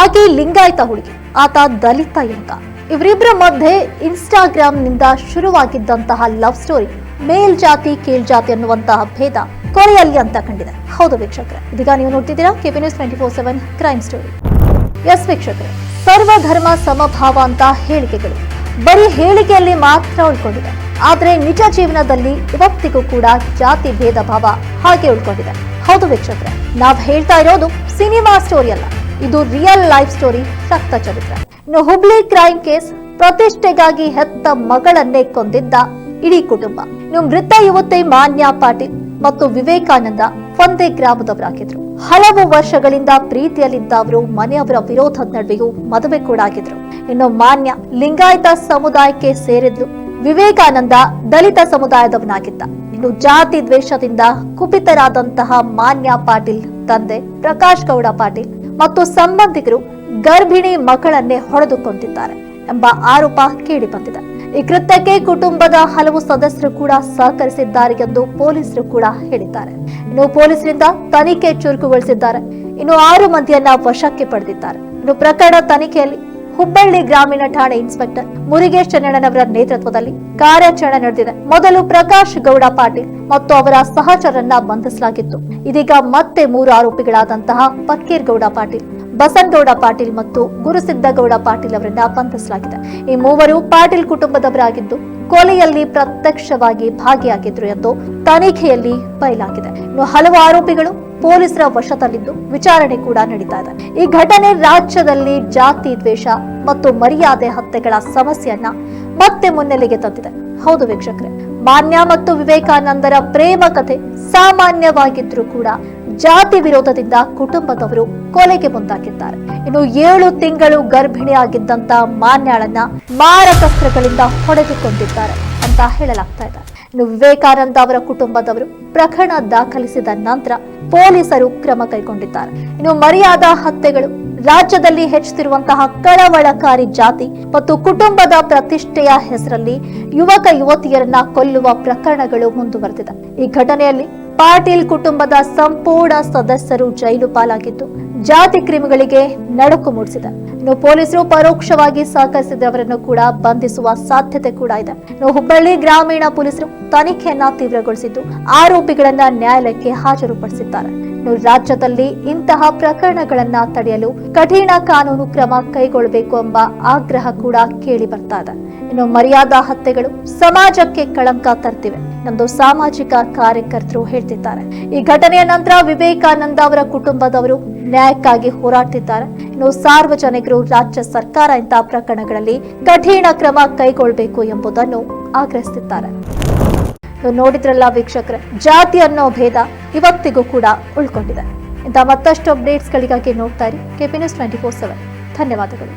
ಆಕೆ ಲಿಂಗಾಯತ ಹುಡುಗಿ, ಆತ ದಲಿತ ಯುವಕ. ಇವರಿಬ್ಬರ ಮಧ್ಯೆ ಇನ್ಸ್ಟಾಗ್ರಾಂನಿಂದ ಶುರುವಾಗಿದ್ದಂತಹ ಲವ್ ಸ್ಟೋರಿ ಮೇಲ್ಜಾತಿ ಕೀಳ್ಜಾತಿ ಅನ್ನುವಂತಹ ಭೇದ ಕೊನೆಯಲ್ಲಿ ಅಂತ ಕಂಡಿದೆ. ಹೌದು ವೀಕ್ಷಕರೇ, ಇದೀಗ ನೀವು ನೋಡ್ತಿದ್ದೀರಾ KP news 24/7 crime story. Yes ವೀಕ್ಷಕರೇ, ಸರ್ವಧರ್ಮ ಸಮಭಾವ ಅಂತ ಹೇಳಿಕೆಗಳು ಬರೀ ಹೇಳಿಕೆಯಲ್ಲಿ ಮಾತ್ರ ಉಳ್ಕೊಂಡಿದೆ. ಆದ್ರೆ ನಿಜ ಜೀವನದಲ್ಲಿ ಇವತ್ತಿಗೂ ಕೂಡ ಜಾತಿ ಭೇದ ಭಾವ ಹಾಗೆ ಉಳ್ಕೊಂಡಿದೆ. ಹೌದು ವೀಕ್ಷಕರೇ, ನಾವ್ ಹೇಳ್ತಾ ಇರೋದು ಸಿನಿಮಾ ಸ್ಟೋರಿ ಅಲ್ಲ, ಇದು ರಿಯಲ್ ಲೈಫ್ ಸ್ಟೋರಿ, ರಕ್ತ ಚರಿತ್ರೆ. ಇನ್ನು ಹುಬ್ಳಿ ಕ್ರೈಮ್ ಕೇಸ್, ಪ್ರತಿಷ್ಠೆಗಾಗಿ ಹೆತ್ತ ಮಗಳನ್ನೇ ಕೊಂದಿದ್ದ ಇಡೀ ಕುಟುಂಬ. ಇನ್ನು ಮೃತ ಯುವತಿ ಮಾನ್ಯ ಪಾಟೀಲ್ ಮತ್ತು ವಿವೇಕಾನಂದ ಒಂದೇ ಗ್ರಾಮದವರಾಗಿದ್ರು. ಹಲವು ವರ್ಷಗಳಿಂದ ಪ್ರೀತಿಯಲ್ಲಿದ್ದ ಅವರು ಮನೆಯವರ ವಿರೋಧದ ನಡುವೆಯೂ ಮದುವೆ ಕೂಡ ಆಗಿದ್ರು. ಇನ್ನು ಮಾನ್ಯ ಲಿಂಗಾಯತ ಸಮುದಾಯಕ್ಕೆ ಸೇರಿದ್ರು, ವಿವೇಕಾನಂದ ದಲಿತ ಸಮುದಾಯದವನಾಗಿದ್ದ. ಇನ್ನು ಜಾತಿ ದ್ವೇಷದಿಂದ ಕುಪಿತರಾದಂತಹ ಮಾನ್ಯ ಪಾಟೀಲ್ ತಂದೆ ಪ್ರಕಾಶ್ ಗೌಡ ಪಾಟೀಲ್ ಮತ್ತು ಸಂಬಂಧಿಕರು ಗರ್ಭಿಣಿ ಮಕ್ಕಳನ್ನೇ ಹೊಡೆದು ಕೊಂದಿದ್ದಾರೆ ಎಂಬ ಆರೋಪ ಕೇಳಿ ಬಂದಿದೆ. ಈ ಕೃತ್ಯಕ್ಕೆ ಕುಟುಂಬದ ಹಲವು ಸದಸ್ಯರು ಕೂಡ ಸಹಕರಿಸಿದ್ದಾರೆ ಎಂದು ಪೊಲೀಸರು ಕೂಡ ಹೇಳಿದ್ದಾರೆ. ಇನ್ನು ಪೊಲೀಸರಿಂದ ತನಿಖೆ ಚುರುಕುಗೊಳಿಸಿದ್ದಾರೆ. ಇನ್ನು 6 ಮಂದಿಯನ್ನ ವಶಕ್ಕೆ ಪಡೆದಿದ್ದಾರೆ. ಇನ್ನು ಪ್ರಕರಣ ತನಿಖೆಯಲ್ಲಿ ಹುಬ್ಬಳ್ಳಿ ಗ್ರಾಮೀಣ ಠಾಣೆ ಇನ್ಸ್ಪೆಕ್ಟರ್ ಮುರುಗೇಶ್ ಚನ್ನಣ್ಣನವರ ನೇತೃತ್ವದಲ್ಲಿ ಕಾರ್ಯಾಚರಣೆ ನಡೆದಿದೆ. ಮೊದಲು ಪ್ರಕಾಶ್ ಗೌಡ ಪಾಟೀಲ್ ಮತ್ತು ಅವರ ಸಹಚರನ್ನ ಬಂಧಿಸಲಾಗಿತ್ತು. ಇದೀಗ ಮತ್ತೆ 3 ಆರೋಪಿಗಳಾದಂತಹ ಫಕೀರ್ ಗೌಡ ಪಾಟೀಲ್, ಬಸನಗೌಡ ಪಾಟೀಲ್ ಮತ್ತು ಗುರುಸಿದ್ದಗೌಡ ಪಾಟೀಲ್ ಅವರನ್ನ ಬಂಧಿಸಲಾಗಿದೆ. ಈ ಮೂವರು ಪಾಟೀಲ್ ಕುಟುಂಬದವರಾಗಿದ್ದು ಕೊಲೆಯಲ್ಲಿ ಪ್ರತ್ಯಕ್ಷವಾಗಿ ಭಾಗಿಯಾಗಿದ್ರು ಎಂದು ತನಿಖೆಯಲ್ಲಿ ಬಯಲಾಗಿದೆ. ಇನ್ನು ಹಲವು ಆರೋಪಿಗಳು ಪೊಲೀಸರ ವಶದಲ್ಲಿದ್ದು ವಿಚಾರಣೆ ಕೂಡ ನಡೀತಾ ಇದೆ. ಈ ಘಟನೆ ರಾಜ್ಯದಲ್ಲಿ ಜಾತಿ ದ್ವೇಷ ಮತ್ತು ಮರ್ಯಾದೆ ಹತ್ಯೆಗಳ ಸಮಸ್ಯೆಯನ್ನ ಮತ್ತೆ ಮುನ್ನೆಲೆಗೆ ತಂದಿದೆ. ಹೌದು ವೀಕ್ಷಕರೇ, ಮಾನ್ಯ ಮತ್ತು ವಿವೇಕಾನಂದರ ಪ್ರೇಮ ಕಥೆ ಸಾಮಾನ್ಯವಾಗಿದ್ರೂ ಕೂಡ ಜಾತಿ ವಿರೋಧದಿಂದ ಕುಟುಂಬದವರು ಕೊಲೆಗೆ ಮುಂದಾಗಿದ್ದಾರೆ. ಇನ್ನು 7 ತಿಂಗಳು ಗರ್ಭಿಣಿಯಾಗಿದ್ದಂತ ಮಾನ್ಯಾಳನ್ನ ಮಾರಕಾಸ್ತ್ರಗಳಿಂದ ಹೊಡೆದುಕೊಂಡಿದ್ದಾರೆ ಅಂತ ಹೇಳಲಾಗ್ತಾ ಇದೆ. ಇನ್ನು ವಿವೇಕಾನಂದ ಅವರ ಕುಟುಂಬದವರು ಪ್ರಕರಣ ದಾಖಲಿಸಿದ ನಂತರ ಪೊಲೀಸರು ಕ್ರಮ ಕೈಗೊಂಡಿದ್ದಾರೆ. ಇನ್ನು ಮರ್ಯಾದಾ ಹತ್ಯೆಗಳು ರಾಜ್ಯದಲ್ಲಿ ಹೆಚ್ಚುತ್ತಿರುವಂತಹ ಕಳವಳಕಾರಿ ಜಾತಿ ಮತ್ತು ಕುಟುಂಬದ ಪ್ರತಿಷ್ಠೆಯ ಹೆಸರಲ್ಲಿ ಯುವಕ ಯುವತಿಯರನ್ನ ಕೊಲ್ಲುವ ಪ್ರಕರಣಗಳು ಮುಂದುವರೆದಿದೆ. ಈ ಘಟನೆಯಲ್ಲಿ ಪಾಟೀಲ್ ಕುಟುಂಬದ ಸಂಪೂರ್ಣ ಸದಸ್ಯರು ಜೈಲು ಪಾಲಾಗಿದ್ದು ಜಾತಿ ಕ್ರಿಮಿಗಳಿಗೆ ನಡುಕು ಮೂಡಿಸಿದೆ. ಇನ್ನು ಪೊಲೀಸರು ಪರೋಕ್ಷವಾಗಿ ಸಹಕರಿಸಿದವರನ್ನು ಕೂಡ ಬಂಧಿಸುವ ಸಾಧ್ಯತೆ ಕೂಡ ಇದೆ. ಇನ್ನು ಹುಬ್ಬಳ್ಳಿ ಗ್ರಾಮೀಣ ಪೊಲೀಸರು ತನಿಖೆಯನ್ನ ತೀವ್ರಗೊಳಿಸಿದ್ದು ಆರೋಪಿಗಳನ್ನ ನ್ಯಾಯಾಲಯಕ್ಕೆ ಹಾಜರುಪಡಿಸಿದ್ದಾರೆ. ಇನ್ನು ರಾಜ್ಯದಲ್ಲಿ ಇಂತಹ ಪ್ರಕರಣಗಳನ್ನ ತಡೆಯಲು ಕಠಿಣ ಕಾನೂನು ಕ್ರಮ ಕೈಗೊಳ್ಳಬೇಕು ಎಂಬ ಆಗ್ರಹ ಕೂಡ ಕೇಳಿ ಬರ್ತಾ ಇದೆ. ಇನ್ನು ಮರ್ಯಾದಾ ಹತ್ಯೆಗಳು ಸಮಾಜಕ್ಕೆ ಕಳಂಕ ತರ್ತಿವೆ ಎಂದು ಸಾಮಾಜಿಕ ಕಾರ್ಯಕರ್ತರು ಹೇಳ್ತಿದ್ದಾರೆ. ಈ ಘಟನೆಯ ನಂತರ ವಿವೇಕಾನಂದ ಅವರ ಕುಟುಂಬದವರು ನ್ಯಾಯಕ್ಕಾಗಿ ಹೋರಾಡ್ತಿದ್ದಾರೆ. ಇನ್ನು ಸಾರ್ವಜನಿಕರು ರಾಜ್ಯ ಸರ್ಕಾರ ಇಂತಹ ಪ್ರಕರಣಗಳಲ್ಲಿ ಕಠಿಣ ಕ್ರಮ ಕೈಗೊಳ್ಳಬೇಕು ಎಂಬುದನ್ನು ಆಗ್ರಹಿಸುತ್ತಿದ್ದಾರೆ. ನೋಡಿದ್ರಲ್ಲ ವೀಕ್ಷಕರೇ, ಜಾತಿ ಅನ್ನೋ ಭೇದ ಇವತ್ತಿಗೂ ಕೂಡ ಉಳ್ಕೊಂಡಿದೆ. ಇಂತಹ ಮತ್ತಷ್ಟು ಅಪ್ಡೇಟ್ಸ್ಗಳಿಗಾಗಿ ನೋಡ್ತಾ ಇರಿ ಕೆಪಿ ನ್ಯೂಸ್ 24/7. ಧನ್ಯವಾದಗಳು.